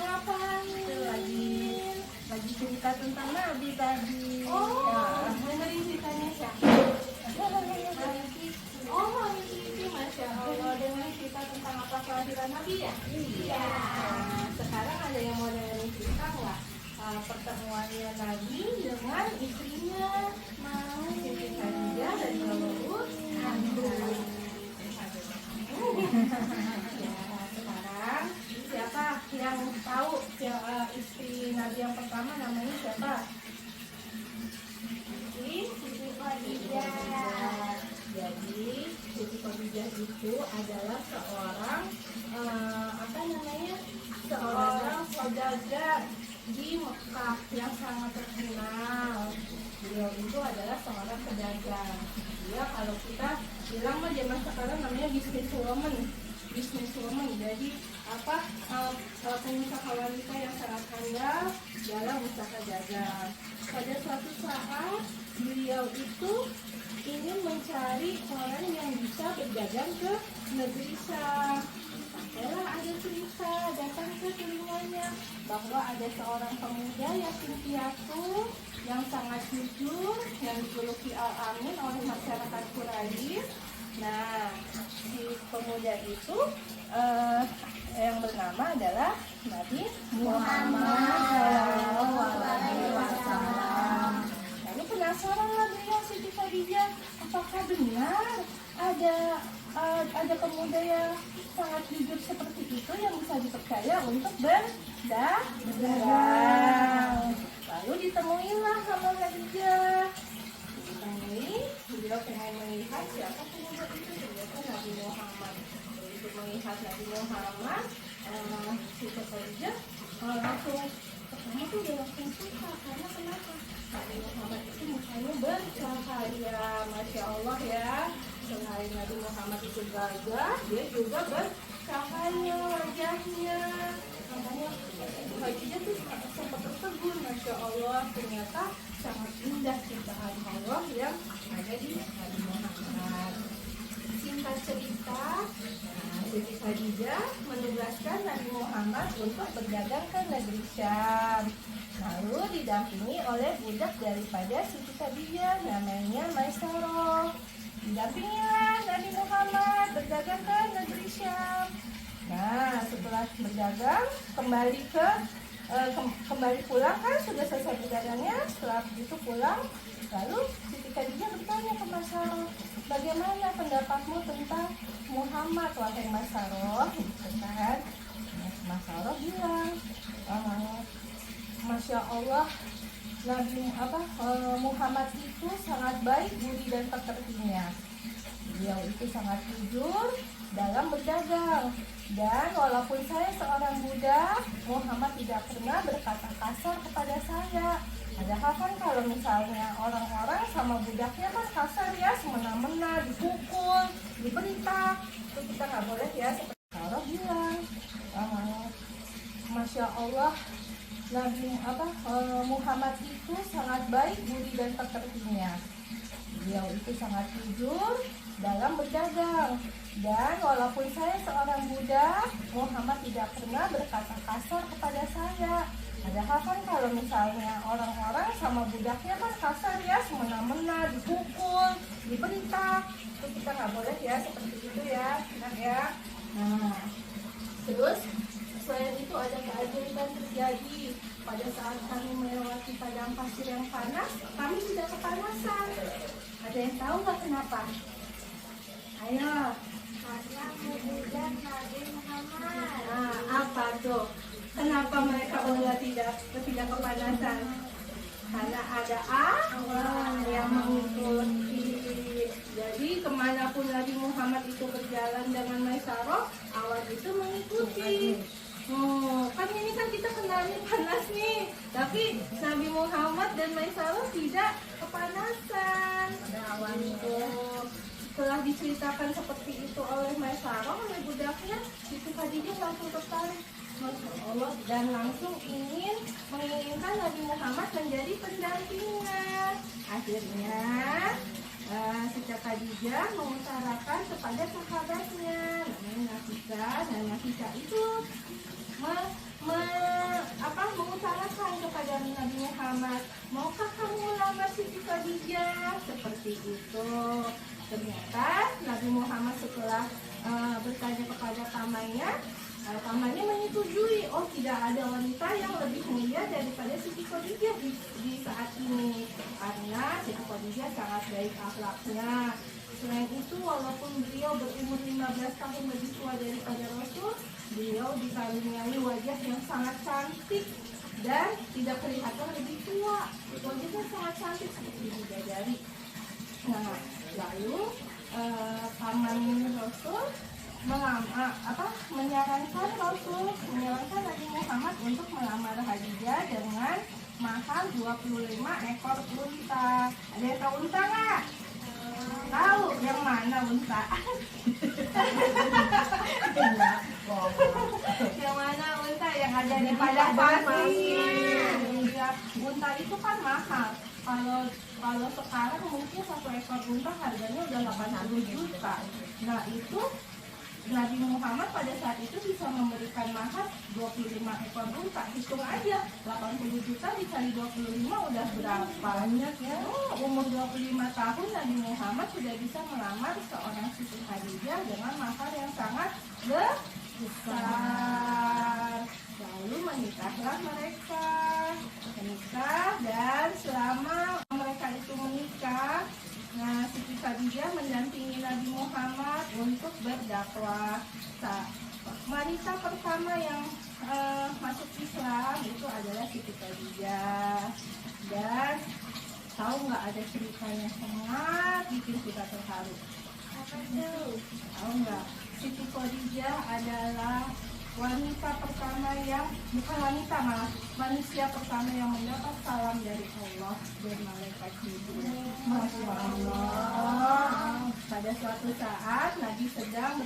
ngapain? Lagi cerita tentang Nabi tadi. Oh, Ya. dengerin ceritanya siapa? Oh, Mami Siti, Masya Allah. Dengerin cerita tentang apa kelahiran Nabi ya? Iya. Sekarang ada yang mau dengerin cerita nggak? Pertemuannya Nabi dengan istrinya. Mau Siti Khadijah dari Nabaut. Ya, sekarang siapa yang tahu istri Nabi yang pertama namanya siapa? Siti Khadijah. Jadi Siti Khadijah itu adalah seorang seorang saudagar di Mekah yang sangat terkenal. Beliau itu adalah seorang pedagang. Dia kalau kita bilang mah zaman sekarang namanya businesswoman. Jadi pengusaha wanita yang sangat handal dalam usaha dagang. Pada suatu saat beliau itu ingin mencari orang yang bisa berdagang ke negeri Syam. Sampailah ada cerita datang ke telinganya bahwa ada seorang pemuda yatim piatu yang sangat jujur yang dijuluki Al-Amin oleh masyarakat Quraisy. Nah, si pemuda itu yang bernama adalah Nabi Muhammad SAW. Lalu penasaranlah beliau Siti Khadijah, apakah benar ada pemuda yang sangat jujur seperti itu yang bisa dipercaya untuk berdagang. Lalu ditemuilah sama Khadijah. Beliau pengen melihat siapa pemuda itu, ternyata Nabi Muhammad. Begitu melihat Nabi Muhammad, Siti Khadijah langsung pertama tuh dia langsung suka. Karena kenapa? Nabi Muhammad itu mukanya bercahaya, Masya Allah ya. Selain Nabi Muhammad itu gagah, dia juga bercahaya wajahnya. Makanya Khadijah tuh sempat tertegun, Masya Allah, ternyata sangat indah ciptaan Allah yang ada di Nabi Muhammad. Singkat cerita, Siti Khadijah menugaskan Nabi Muhammad untuk berdagang ke negeri Syam. Lalu didampingi oleh budak daripada Siti Khadijah namanya Maisarah. Didampingilah Nabi Muhammad berdagang ke negeri Syam. Nah, setelah berdagang kembali pulang kan sudah selesai perdagangannya. Setelah itu pulang, lalu Siti Khadijah bertanya ke Maisarah, bagaimana pendapatmu tentang Muhammad wahai Maisarah? Kan Maisarah bilang, Masya Allah, Muhammad itu sangat baik budi dan pekertinya. Beliau itu sangat jujur dalam berdagang. Dan walaupun saya seorang budak, Muhammad tidak pernah berkata kasar kepada saya. Padahal kan kalau misalnya orang-orang sama budaknya kan kasar ya, semena-mena, dipukul, dibentak. Itu kita nggak boleh ya, seperti Allah bilang. Masya Allah, Muhammad itu sangat baik budi dan pekertinya. Beliau itu sangat jujur dalam berdagang. Dan walaupun saya seorang budak, Muhammad tidak pernah berkata kasar kepada saya. Padahal kan kalau misalnya orang-orang sama budaknya kan kasar ya, semena-mena, dipukul, dibentak. Itu kita nggak boleh ya, seperti itu ya, enak ya. Nah, terus selain itu ada keajaiban terjadi. Pada saat kami melewati padang pasir yang panas, kami tidak kepanasan. Ada yang tahu nggak kenapa? Ayo. Karena membudak Nabi Muhammad. Nah, apa tuh? Kenapa mereka berdua tidak kepanasan? Karena ada Allah yang mengikuti. Jadi kemanapun Nabi Muhammad itu berjalan dengan Maisarah, Allah itu mengikuti. Kan ini kan kita kenalnya panas nih, tapi Nabi Muhammad dan Maisarah tidak kepanasan. Ada awan itu. Setelah diceritakan seperti itu oleh Maisarah, oleh budaknya, Siti Khadijah langsung tertarik, Masya Allah, dan langsung menginginkan Nabi Muhammad menjadi pendampingnya. Akhirnya Siti Khadijah mengutarakan kepada sahabatnya namanya Nafisa, dan Nafisa itu Muhammad, maukah kamu melamar Siti Khadijah? Seperti itu. Ternyata Nabi Muhammad setelah bertanya kepada pamannya, pamannya menyetujui. Oh, tidak ada wanita yang lebih mulia daripada Siti Khadijah di saat ini, karena Siti Khadijah sangat baik akhlaknya. Selain itu, walaupun beliau berumur 15 tahun lebih tua daripada Rasul, beliau dikaruniai wajah yang sangat cantik dan tidak kelihatan lebih tua. Wajahnya sangat cantik seperti bidadari. Nah, lalu paman Rasul menyarankan Nabi Muhammad untuk melamar Khadijah dengan mahar 25 ekor unta. Ada yang tahu unta nggak? Tahu yang mana unta? Yang mana unta yang ada di padang pasir? Ya, unta itu kan mahal. Kalau sekarang mungkin satu ekor unta harganya udah 80 juta. Nah, itu Nabi Muhammad pada saat itu bisa memberikan mahar 25 ekor unta. Hitung aja, 80 juta dikali 25 udah berapa? Banyak ya. Umur 25 tahun Nabi Muhammad sudah bisa melamar seorang Siti Khadijah dengan mahar yang sangat besar. Lalu menikahlah mereka. Menikah, dan selama mereka itu menikah, nah, Siti Khadijah mendampingi Nabi Muhammad untuk berdakwah. Wanita pertama yang masuk Islam itu adalah Siti Khadijah. Dan tahu nggak, ada cerita yang sangat bikin kita terharu. Apa tuh? Tahu nggak? Siti Khadijah adalah wanita pertama yang, bukan wanita malah, manusia pertama yang mendapat salam dari Allah dan malaikat Jibril. Masya Allah. Pada suatu saat Nabi sedang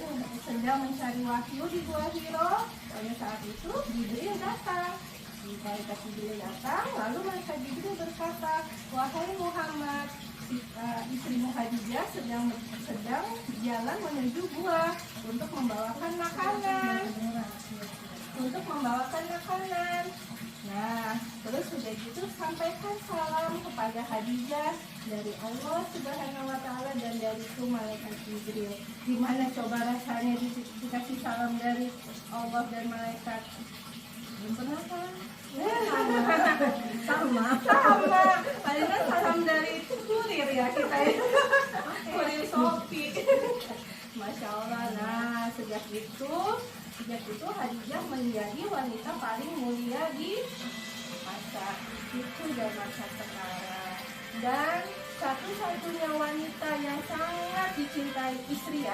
mencari wahyu di Gua Hiro. Pada saat itu Jibril datang. Malaikat Jibril datang, lalu malaikat Jibril berkata, wahai Muhammad, istrimu Khadijah sedang jalan menuju gua untuk membawakan makanan. Nah, terus sudah gitu sampaikan salam kepada Khadijah dari Allah Subhanahu wa Ta'ala dan dari itu malaikat Jibril. Gimana coba rasanya dikasih salam dari Allah dan malaikat? Belum pernah kan? Sama. Palingan salam dari kurir ya kita ya. Kurir Shopee. Masya Allah. Nah, sejak itu Khadijah menjadi wanita paling mulia di masa itu dan masa sekarang. Dan satu-satunya wanita yang sangat dicintai istri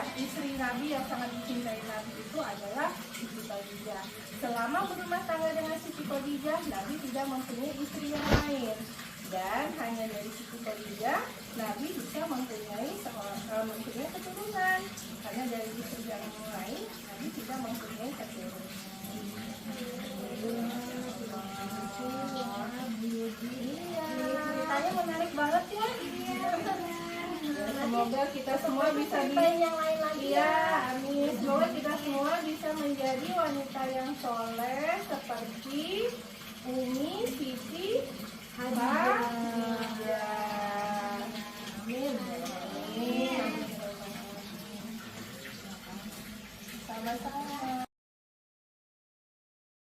Nabi yang sangat dicintai Nabi itu adalah Siti Khadijah. Selama berumah tangga dengan Siti Khadijah, Nabi tidak mempunyai istri yang lain. Dan hanya dari Siti Khadijah, Nabi bisa mempunyai keturunan. Karena dari istri yang lain, Nabi tidak mempunyai keturunan. Iya, ceritanya menarik banget ya. Semoga kita semua bisa yang lain lagi. Iya, amin. Semoga kita semua bisa menjadi wanita yang soleh seperti Umi Siti Khadijah. Amin. Amin. Sama-sama.